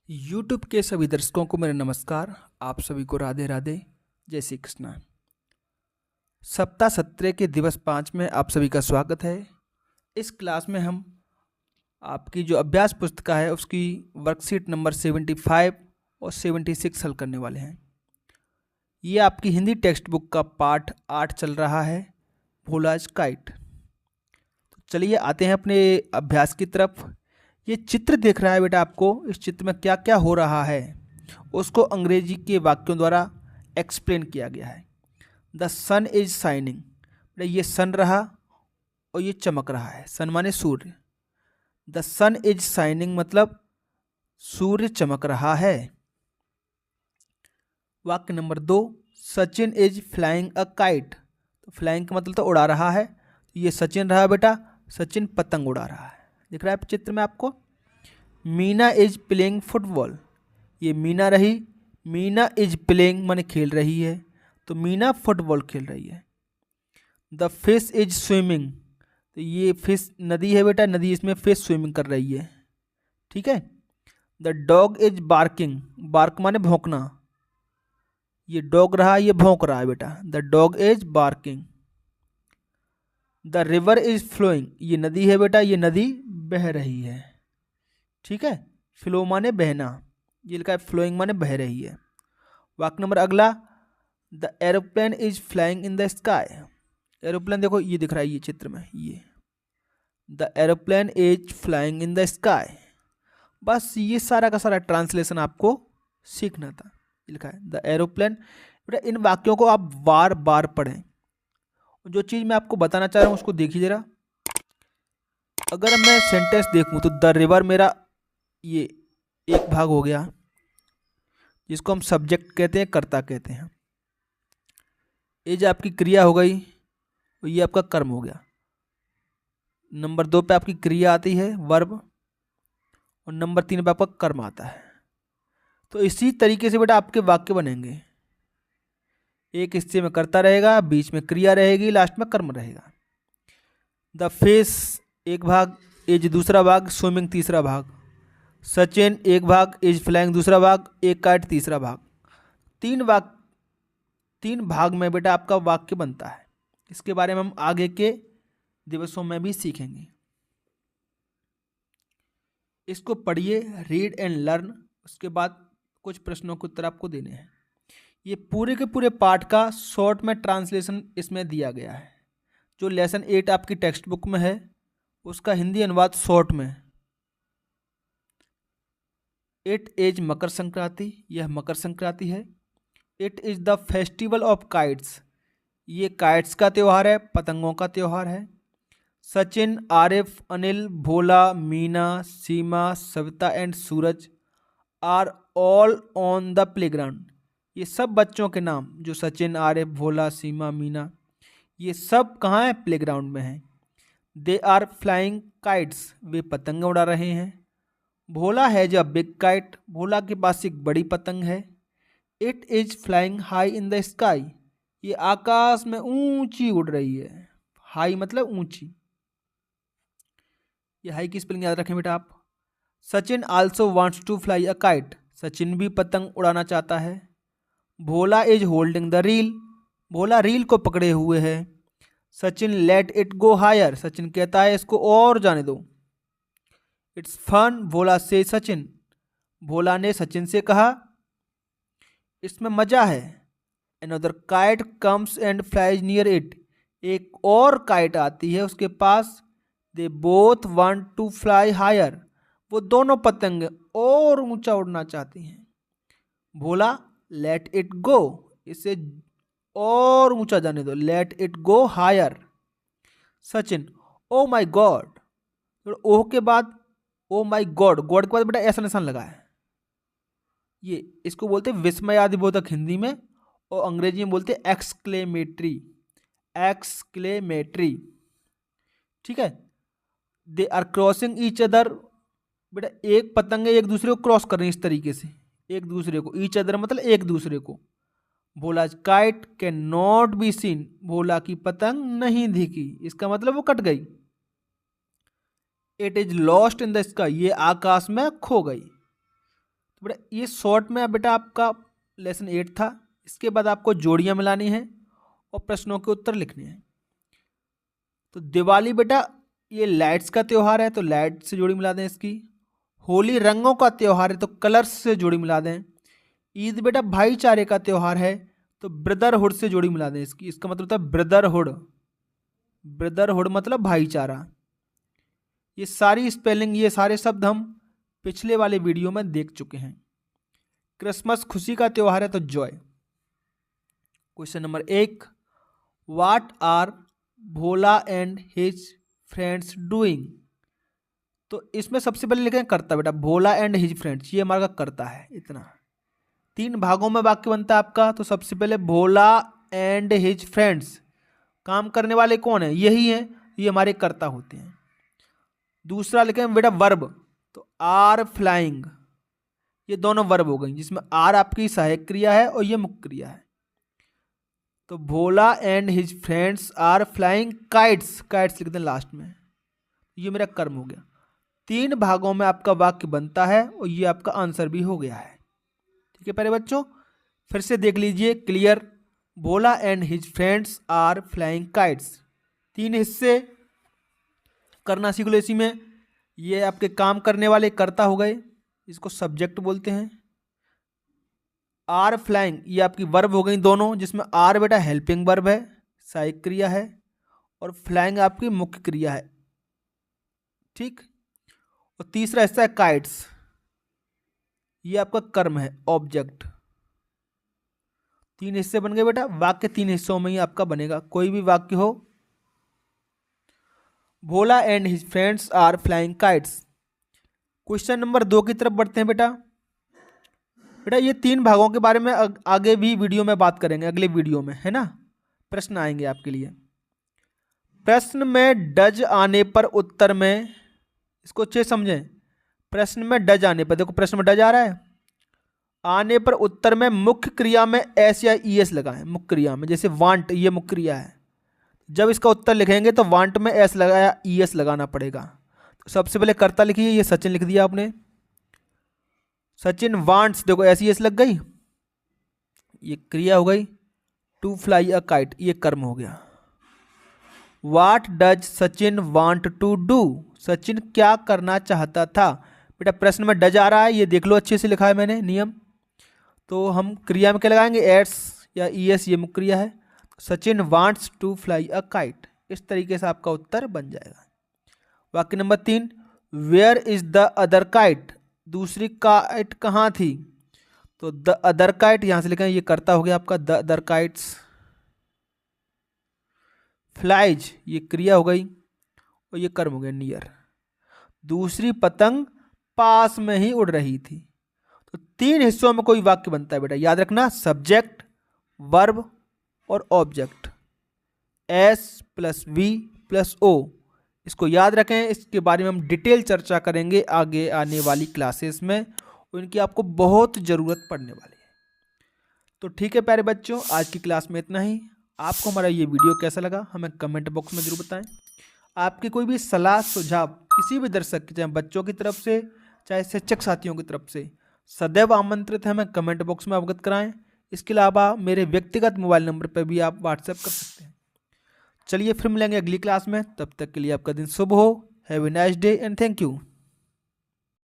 YouTube के सभी दर्शकों को मेरा नमस्कार। आप सभी को राधे राधे, जय श्री कृष्णा। सप्ताह 17 के दिवस 5 में आप सभी का स्वागत है। इस क्लास में हम आपकी जो अभ्यास पुस्तिका है उसकी वर्कशीट नंबर 75 और 76 हल करने वाले हैं। ये आपकी हिंदी टेक्स्ट बुक का पाठ 8 चल रहा है, भोलाज काइट। तो चलिए आते हैं अपने अभ्यास की तरफ। ये चित्र दिख रहा है बेटा आपको, इस चित्र में क्या क्या हो रहा है उसको अंग्रेजी के वाक्यों द्वारा एक्सप्लेन किया गया है। द सन इज शाइनिंग, बेटा ये सन रहा और ये चमक रहा है। सन माने सूर्य। द सन इज शाइनिंग मतलब सूर्य चमक रहा है। वाक्य number 2, Sachin is flying a kite. तो फ्लाइंग का मतलब तो उड़ा रहा है, ये सचिन रहा बेटा, सचिन पतंग उड़ा रहा है। दिख रहा है चित्र में आपको। मीना इज प्लेइंग फुटबॉल, ये मीना रही, मीना इज प्लेइंग माने खेल रही है, तो मीना फुटबॉल खेल रही है। द फिश इज स्विमिंग, तो ये फिश नदी है बेटा, नदी इसमें फिश स्विमिंग कर रही है। ठीक है। The dog is barking, bark माने भौंकना, ये डॉग रहा, ये भौंक रहा है बेटा। The dog is barking. The river is flowing, ये नदी है बेटा, ये नदी बह रही है। ठीक है। फ्लो माने बहना, ये लिखा है फ्लोइंग माने बह रही है। वाक्य नंबर अगला, the aeroplane is flying in the sky. Aeroplane देखो ये दिख रहा है, ये चित्र में, ये the aeroplane is flying in the sky. बस ये सारा का सारा ट्रांसलेशन आपको सीखना था। लिखा है द एरोप्लेन। बेटा इन वाक्यों को आप बार बार पढ़ें। जो चीज़ मैं आपको बताना चाह रहा हूँ उसको देखिए जरा। अगर मैं सेंटेंस देखूँ तो द रिवर मेरा ये एक भाग हो गया, जिसको हम सब्जेक्ट कहते हैं, कर्ता कहते हैं। एज आपकी क्रिया हो गई और ये आपका कर्म हो गया। नंबर 2 पे आपकी क्रिया आती है वर्ब, और नंबर 3 पे आपका कर्म आता है। तो इसी तरीके से बेटा आपके वाक्य बनेंगे। एक हिस्से में कर्ता रहेगा, बीच में क्रिया रहेगी, लास्ट में कर्म रहेगा। द फिश एक भाग, एज दूसरा भाग, स्विमिंग तीसरा भाग, सचिन एक भाग, इज फ्लाइंग दूसरा भाग, एक काइट तीसरा भाग। तीन भाग में बेटा आपका वाक्य बनता है। इसके बारे में हम आगे के दिवसों में भी सीखेंगे। इसको पढ़िए, रीड एंड लर्न। उसके बाद कुछ प्रश्नों के उत्तर आपको देने हैं। ये पूरे के पूरे पाठ का शॉर्ट में ट्रांसलेशन इसमें दिया गया है। जो लेसन 8 आपकी टेक्स्ट बुक में है उसका हिंदी अनुवाद शॉर्ट में। इट इज मकर संक्रांति, यह मकर संक्रांति है। It is the festival of kites, ये काइट्स का त्यौहार है, पतंगों का त्यौहार है। Sachin, Arif, Anil, Bhola, Meena, Seema, Savita and Suraj are all on the playground. ये सब बच्चों के नाम, जो सचिन, आरिफ, भोला, सीमा, मीना, ये सब कहाँ हैं? प्लेग्राउंड में हैं। दे आर फ्लाइंग काइट्स, वे पतंग उड़ा रहे हैं। भोला है जो बिग काइट, भोला के पास एक बड़ी पतंग है। It is flying high in the sky, ये आकाश में ऊंची उड़ रही है। हाई मतलब ऊंची, ये हाई की स्पेलिंग याद रखें बेटा आप। Sachin also wants to fly a kite, Sachin भी पतंग उड़ाना चाहता है। Bhola is holding the reel, Bhola reel को पकड़े हुए है। Sachin let it go higher, Sachin कहता है इसको और जाने दो। इट्स फन, भोला से सचिन, भोला ने सचिन से कहा इसमें मजा है। Another kite comes and flies near it, एक और काइट आती है उसके पास। They both want to fly higher, वो दोनों पतंग और ऊंचा उड़ना चाहती हैं। भोला लेट इट गो, इसे और ऊंचा जाने दो, let it go higher. Sachin oh my god, oh के बाद ओ माई गॉड, गॉड के बाद बेटा ऐसा निशान लगा है, ये इसको बोलते हैं विस्मयादिबोधक हिंदी में, और अंग्रेजी में बोलते हैं एक्सक्लेमेटरी, एक्सक्लेमेटरी। ठीक है। They are crossing each other, बेटा एक पतंगे एक दूसरे को क्रॉस कर रही हैं इस तरीके से, एक दूसरे को, ईच अदर मतलब एक दूसरे को। Bhola kite can not be seen, Bhola की पतंग नहीं दिखी, इसका मतलब वो कट गई। It is lost in the sky, ये आकाश में खो गई। बेटा ये शॉर्ट में बेटा आपका लेसन 8 था। इसके बाद आपको जोड़ियाँ मिलानी है और प्रश्नों के उत्तर लिखने हैं। तो दिवाली बेटा ये लाइट्स का त्यौहार है, तो लाइट से जोड़ी मिला दें इसकी। होली रंगों का त्यौहार है, तो कलर्स से जोड़ी मिला दें। ईद बेटा भाईचारे का त्यौहार है, तो ब्रदरहुड से जोड़ी मिला दें इसकी। इसका मतलब होता है ब्रदरहुड, ब्रदरहुड मतलब भाईचारा। ये सारी स्पेलिंग, ये सारे शब्द हम पिछले वाले वीडियो में देख चुके हैं। क्रिसमस खुशी का त्यौहार है, तो joy. Question number 1, what are Bhola and his friends doing. तो इसमें सबसे पहले लिखें करता बेटा, भोला एंड हिज फ्रेंड्स, ये हमारा करता है। इतना 3 भागों में वाक्य बनता है आपका। तो सबसे पहले भोला एंड हिज फ्रेंड्स, काम करने वाले कौन है, यही है, ये हमारे कर्ता होते हैं। दूसरा लिखें बेटा वर्ब, तो आर फ्लाइंग, ये दोनों वर्ब हो गई, जिसमें आर आपकी सहायक क्रिया है और ये मुख्य क्रिया है। तो Bhola and his friends are flying kites, kites लिख दें लास्ट में, ये मेरा कर्म हो गया। 3 भागों में आपका वाक्य बनता है और ये आपका आंसर भी हो गया है। ठीक है प्यारे बच्चों, फिर से देख लीजिए clear. Bhola and his friends are flying kites, 3 हिस्से करना सीख लो इसी में। ये आपके काम करने वाले कर्ता हो गए, इसको सब्जेक्ट बोलते हैं। आर फ्लाइंग ये आपकी वर्ब हो गई दोनों, जिसमें आर बेटा हेल्पिंग वर्ब है, सहायक क्रिया है, और फ्लाइंग आपकी मुख्य क्रिया है। ठीक, और तीसरा हिस्सा है काइट्स, ये आपका कर्म है, ऑब्जेक्ट। 3 हिस्से बन गए बेटा, वाक्य 3 हिस्सों में ही आपका बनेगा, कोई भी वाक्य हो। Bhola and his friends are flying kites. Question number 2 की तरफ बढ़ते हैं बेटा। बेटा ये 3 भागों के बारे में आगे भी वीडियो में बात करेंगे, अगले वीडियो में, है ना। प्रश्न आएंगे आपके लिए। प्रश्न में डज आने पर उत्तर में, इसको अच्छे समझें। प्रश्न में डज आने पर, देखो प्रश्न में डज आ रहा है, आने पर उत्तर में मुख्य क्रिया में एस या ई एस लगाएं। मुख्य क्रिया में जैसे वांट, ये मुख्य क्रिया है, जब इसका उत्तर लिखेंगे तो वांट में एस लगाया, ई एस लगाना पड़ेगा। तो सबसे पहले कर्ता लिखिए, ये सचिन लिख दिया आपने। सचिन वांट्स, देखो एस ई एस लग गई, ये क्रिया हो गई। टू फ्लाई अ काइट, ये कर्म हो गया। What does Sachin want to do, Sachin क्या करना चाहता था। बेटा प्रश्न में डज आ रहा है, ये देख लो, अच्छे से लिखा है मैंने नियम। तो हम क्रिया में क्या लगाएंगे, एस या ई एस, ये मुख्य क्रिया है। Sachin wants to fly a kite, इस तरीके से आपका उत्तर बन जाएगा। वाक्य नंबर 3, where is the other kite, दूसरी काइट कहाँ थी। तो द अदर काइट यहां से लिखें, ये करता हो गया आपका, द अदर काइट्स। फ्लाइज ये क्रिया हो गई और ये कर्म हो गया, नियर। दूसरी पतंग पास में ही उड़ रही थी। तो 3 हिस्सों में कोई वाक्य बनता है बेटा, याद रखना, सब्जेक्ट, वर्ब और object, S plus V plus O, इसको याद रखें। इसके बारे में हम डिटेल चर्चा करेंगे आगे आने वाली क्लासेस में, और इनकी आपको बहुत ज़रूरत पड़ने वाली है। तो ठीक है प्यारे बच्चों, आज की क्लास में इतना ही। आपको हमारा ये वीडियो कैसा लगा हमें कमेंट बॉक्स में जरूर बताएं। आपकी कोई भी सलाह सुझाव किसी भी दर्शक की, चाहे बच्चों की तरफ से चाहे शिक्षक साथियों की तरफ से, सदैव आमंत्रित है, हमें कमेंट बॉक्स में अवगत कराएं। इसके अलावा मेरे व्यक्तिगत मोबाइल नंबर पर भी आप व्हाट्सएप कर सकते हैं। चलिए फिर मिलेंगे अगली क्लास में, तब तक के लिए आपका दिन शुभ हो। Have a nice day and thank you.